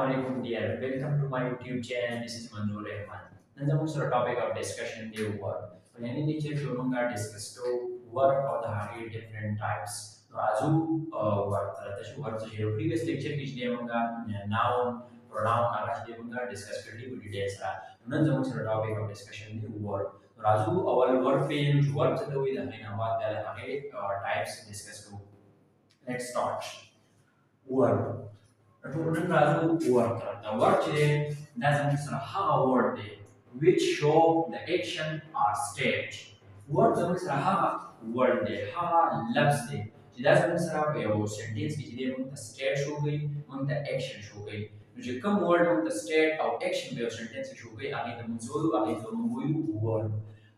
Assalamualaikum dear. Welcome to my YouTube channel. This is Manzoor Rahman. Nan zamu sura topic of discussion the work. Yani niche shurunga discuss to work of the hari different types. तो आजू work तशी work चे previous lecture किस dia manga noun pronoun आकाश dia manga discuss कर ली details रा. nan zamu sura topic of discussion the work. तो आजू our work पे जो work चे तो ये धने नवाद त्याला hari types discuss to. Let's start. Work. The word today doesn't have a word there, which show the action or state. Word doesn't have word there, have loves there. It doesn't have a sentence which is the state show गई, the action show गई. जो कम word the state or action be sentence show गई, आगे तो मुझे आगे तो मुझे word.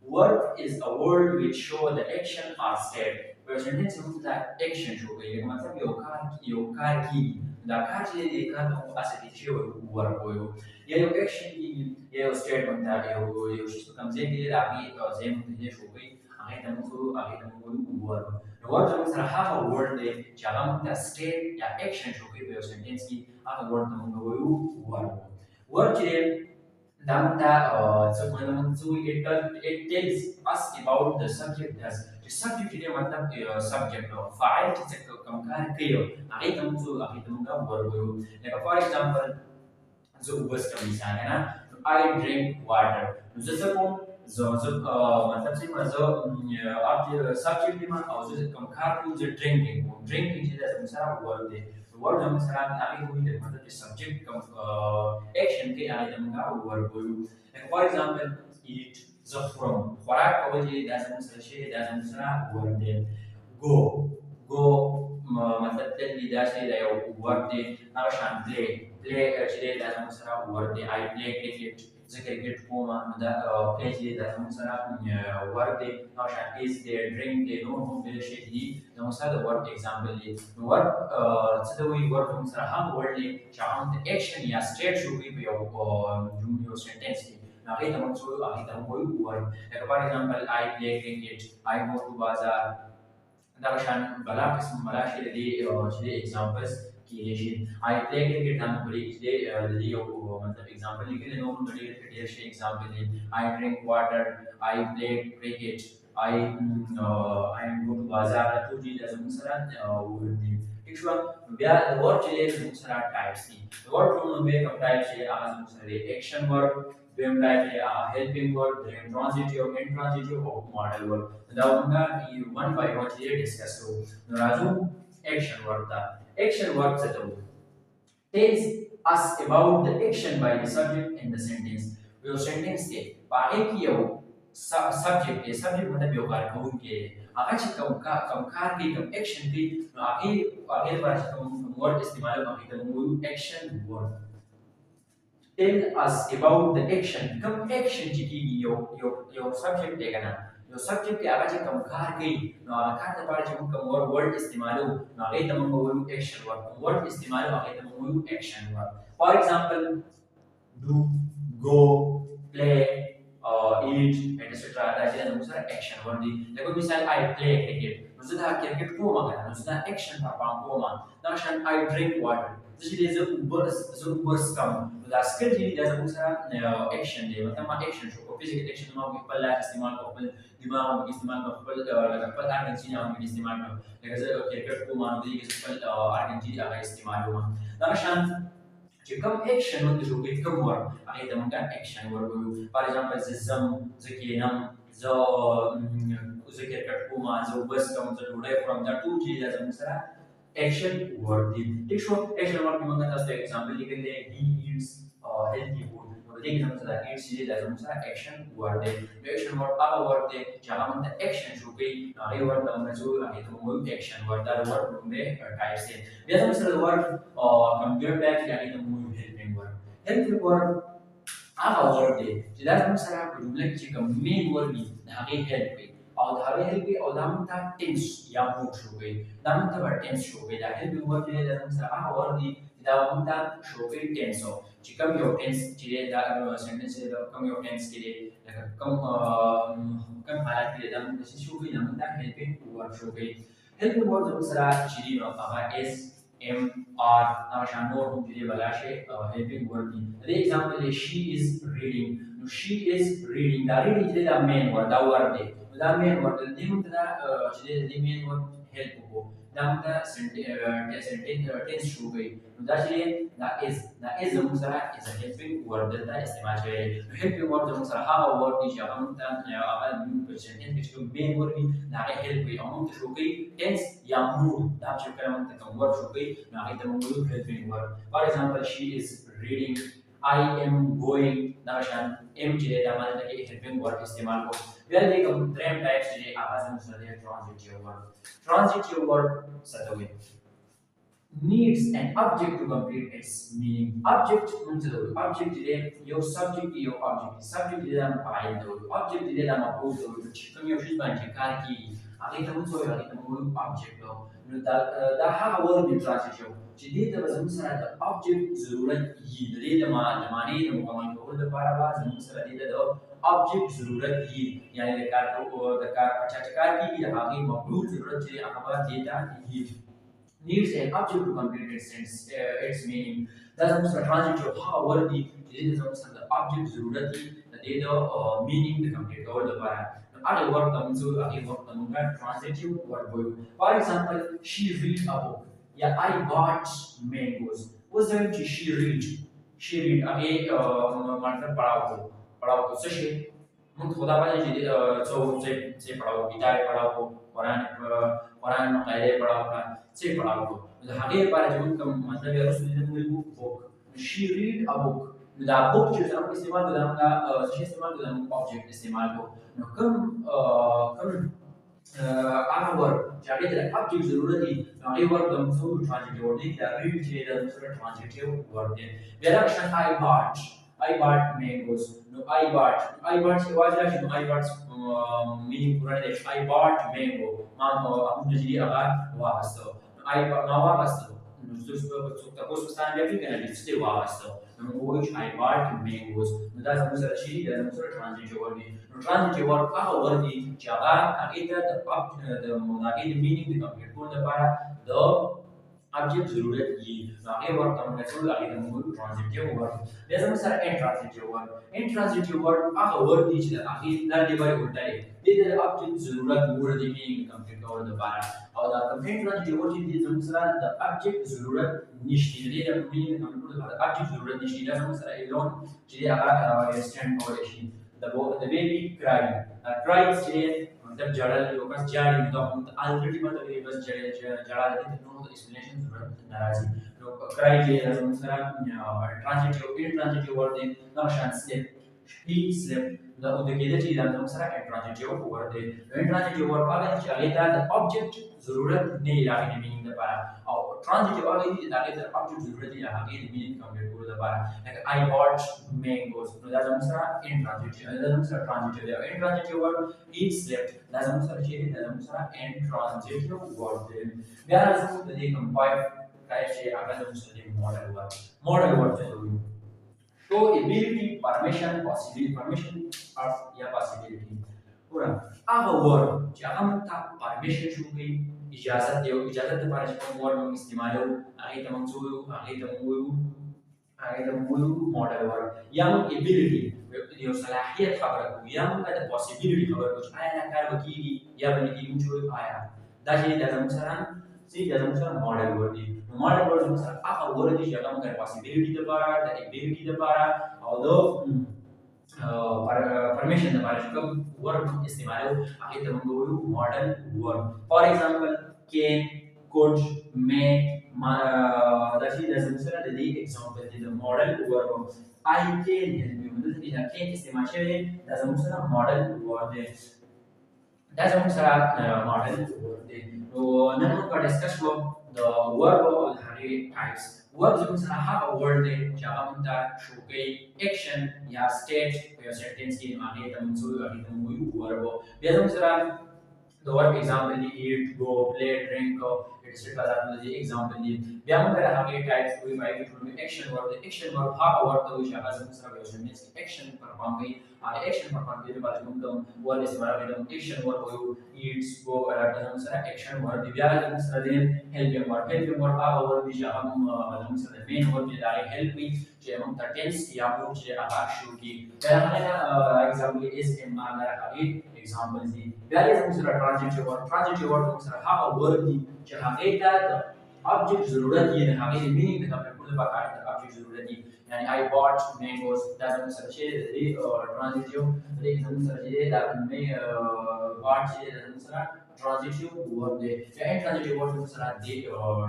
Word is a word which show the action or state. Where sentence the action show गई, मतलब योकार की Dakar je kan o aseti war koyo ya yo action ki ya yo statement ta yo shisto kam je ki da ki zem te sho kai age tam ko war war jo sara ha word de jagam ta state ya action sho kai yo sentence ki a word tam ko war je damta so it tells us about the subject as the subject dia matlab subject fa'il ki kam kar kayo age tam ka word like for example जो बस का मिसाल है ना तो I drink water जैसे को मतलब से आप जो सब्जेक्ट में और जो कम खार को जो ड्रिंकिंग जैसे मिसाल वर्ड है वर्ड हम मिसाल आगे हुई है मतलब जो सब्जेक्ट कम एक्शन के आगे हम का वर्ड बोलूं like for example eat the from खुराक का वजह जैसे मिसाल शेर जैसे मिसाल वर्ड है go मतलब तल्ली जैसे है वर्ड है ना शान play actually that musara word I play cricket the cricket koma da play actually that musara word now is there drink they no no be shidi the musara word example word so we word musara ham word le cham the action ya state should be your sentence now it also I don't word like for example I play cricket I go to bazaar da shan bala qism bala shidi examples I play cricket हम बड़ी इसलिए लिए वो मतलब एग्जांपल लिखे लेनो हम बड़ी क्रिकेट से एग्जांपल है I drink water I play cricket I go to बाजार तो जी जैसे मुसरा वो ठीक हुआ बिया वर्ड चले मुसरा टाइप्स की वर्ड फ्रॉम में कब टाइप से आज मुसरे एक्शन वर्ड बेम टाइप है helping word then transitive intransitive और मॉडल वर्ड दाउंगा ये वन बाय वन ये डिस्कस हो राजू एक्शन वर्ड था Action verb tells us about the action by the subject in the sentence. वो sentence के बाहर की यो subject है subject मतलब यो कार कौन के आगे से कम कार की कम action की आगे बार से कम word इस्तेमाल आगे कम action word tell us about the action कम action की यो subject है क्या जो subject के आगे कम कार गई ना कार के बारे में कम word इस्तेमालो ना आगे तम वो action word इस्तेमालो आगे तम वो action word for example do go play eat etc that is दूसरा action word दी देखो मिसाल I play cricket दूसरा cricket को मांगा दूसरा action था पांच को मांग ना शायद I drink water दूसरी जो bus कम दूसरा skill जी जैसे दूसरा action दे मतलब मा action शो physical action मा भी पल्ला इस्तेमाल को दिमाग में इस्तेमाल में पल अर्जेंटीना में इस्तेमाल में लेकिन क्रिकेट को मान लीजिए कि पल अर्जेंटीना का इस्तेमाल हुआ दरअसल जब एक्शन होती है तो कम वर्ड आगे तम का एक्शन वर्ड फॉर एग्जांपल जिसम जकीनम जो क्रिकेट को मान जो बस कम जो उड़े फ्रॉम द टू जी जैसे दूसरा एक्शन वर्ड दी ठीक है एक्शन वर्ड में मंगा था एग्जांपल लिख ले he eats healthy food Jadi kita mesti ada sini dari masa action word action word apa word jangan mesti action juga dari word dalam itu itu mau action word dari word belum types biasa misalnya word computer back dari itu mau helping word apa word jadi misalnya jumlah jika main word ni dari help dari help dalam ta tense yang mau juga dalam ta tense juga dari helping word jadi misalnya apa word dalam ta juga tense jika your tense jadi dalam sentence kamu your tense jadi kamu halat jadi dalam posisi juga dalam ta helping word juga helping word itu misalnya jadi apa is am, are نقشان نور هم جدي بلاشه helping word دي. The example is she is reading. No, she is reading. دا reading جدي دا main word دا word دي. دا main word دي ممكن دا جدي دا main word help کو. دا ممكن sentence شو گئی. دا جدي دا is زمون سره is a helping word دا استعمال شوی. helping word زمون سره هغه word دي چې هغه ممكن هغه په sentence کې شو main word دي دا help وي او ممكن شو گئی tense یا mood دا چې کله ممكن کوم word شو گئی نو هغه ته موږ helping word. For example, she is reading. I am going. دا شان am چې دا معنی کې helping word استعمال کو. بیا دې کوم دریم ټایپ چې هغه زموږ سره transitive word. transitive word څه ته وایي؟ needs an object to complete its meaning. Object means the object is your subject, your object. Subject is the file. Object is the maf'ul. کوم یو شی باندې کار کوي هغه ته موږ وایو هغه ته موږ object. نو دا هغه ورډ دی ترانزیټیو چې دې ته زموږ سره د object ضرورت یي د دې د معنی د مکمل کولو لپاره به زموږ سره دې د object ضرورت یي یعنی د کار په چا کار کیږي د هغه مفعول ضرورت چې هغه به دې ته یي needs an object to complete its meaning. دا زموږ سره ترانزیټیو هغه ورډ دی چې دې زموږ سره د object ضرورت یي د دې د meaning د کمپلیټ کولو لپاره. Other word comes to a word transitive word. For example, she read a book. Yeah, I bought mangoes. What's the meaning she read? She read. Again, मतलब पढ़ाओ को सही. मुझे खुदा पता है कि से पढ़ाओ किताब पढ़ाओ कुरान मकाले पढ़ाओ का से पढ़ाओ को. तो आगे पर जो उनका मतलब है उसमें जो book. She read a book. دا book چې زموږ استعمال کوو دا موږ چې استعمال کوو دا موږ object استعمال کوو. نو کوم هغه ورډ چې هغې ته د object ضرورت دي نو هغې ورډ د موږ transitive word دی. دا read چې د موږ سره transitive word دی. بیا دغه شان I bought mangoes. نو I bought چې یوازې راشي نو I bought meaning پوره دی. I bought mango ما همدغه چې هغه واخیسته. ما واخیسته نو څوک تاسو ستاسو بیا کې نه دي واخیسته. which I bought mangoes. نو دا زموږ سره شي دا زموږ سره transitive word دی. نو transitive word هغه word دی چې هغه ته د هغې د meaning د کمپلیټ کولو لپاره د object ضرورت یي. نو هغې word ته موږ څه وایو هغې ته موږ transitive word. بیا زموږ سره intransitive word. intransitive word هغه word دی چې د هغې دا دی باندې الټه دی دې د object ضرورت وړ دی meaning کمپلیټ کولو لپاره او دا intransitive word چې زموږ سره د object ضرورت نشته دې د meaning کمپلیټ کولو لپاره object ضرورت نشته. دا زموږ سره alone چې هغه stand کولی شي. the baby cried. cried چې مطلب ژړل یو کس ژاړي نو دا already مطلب یې بس ژړا دي نو د explanation ضرورت نه راځي. نو cry چې زموږ سره intransitive word دی. نو شان sleep. he slept. دا د کېدل چې دا زموږ سره intransitive word دی. intransitive word هغه چې هغې ته د object ضرورت نه وي د هغې د meaning لپاره او transitive هغه دی چې د هغې ته object ضرورت وي د هغې د meaning کمپلیټ کولو لپاره. like I bought mangoes. نو دا زموږ سره intransitive دا زموږ سره transitive دی. intransitive word he slept. دا زموږ سره چې دی دا زموږ سره intransitive word دی. بیا راځو د دې کوم ټایپ چې هغه زموږ سره دی modal word څه وایي؟ show ability, permission, possibility, permission or या possibility. पूरा هغه word چې هغه موږ ته permission شو کوي اجازه دی اجازه ته لپاره چې کوم word موږ استعمالو هغې ته موږ وایو modal word. یا موږ ability یو صلاحیت خبره کوو یا موږ د possibility خبره کوو چې آیا دا کار به کېږي یا به نه کېږي موږ وایو آیا. دا چې دا زموږ سره modal word دی. modal word زموږ سره هغه word دی چې هغه موږ د possibility لپاره د ability لپاره او د permission لپاره چې کوم word استعمالوو هغې ته موږ وایو modal word. For example, can, could, may. دا چې دا زموږ سره د دې example دی د modal word. I can help you. دلته چې دا can استعمال شوی دی دا زموږ سره modal word دی. دا زموږ سره modal word دی. نو نن موږ ډسکس کوو د verb او د هغې types. verb زموږ سره هغه word دی چې هغه موږ ته شو کوي action یا state په یو sentence کې هغې ته موږ وایو verb. بیا زموږ سره the verb example دی eat, go, play, drink. It etc دا د example دی بیا موږ د هغه ټایپس وی وایي چې action word د action word هغه word ته وایي چې هغه زموږ سره یو سنټنس کې action پرفارم کوي action پرفارم کوي د موږ د ور استعمال کوي د action word وایو eats go راځي زموږ سره action word دی بیا زموږ سره دی helping word هغه word دی چې هغه زموږ سره د main word دی دا help وي چې موږ ته tense یا موږ چې هغه شو کی دا هغه example is in manner هغه examples دي بیا زموږ سره transitive word موږ سره هغه word دی چې هغه ته object ضرورت یې نه هغه meaning د کمپیوټر په کار د object ضرورت دی یعنی I bought mangoes دا زموږ سره چې دی transitive د زموږ سره چې دا bought چې زموږ سره transitive word دی یا intransitive word موږ سره دی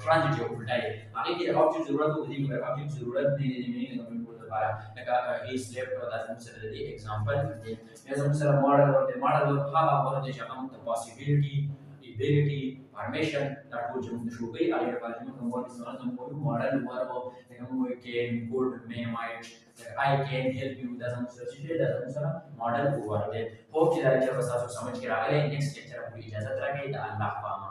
transitive الټا دی هغه کې object ضرورت او دی object ضرورت دی د meaning د کمپیوټر لپاره لکه he slept دا زموږ سره دی example دی یا زموږ سره model word هغه word دی چې هغه ته possibility ability formation that would jump show by I have a what is not the model verb like can could may might I can help you doesn't search it doesn't model verb hope कि दायरे बस आप समझ के आ गए next lecture में इजाजत रखें अल्लाह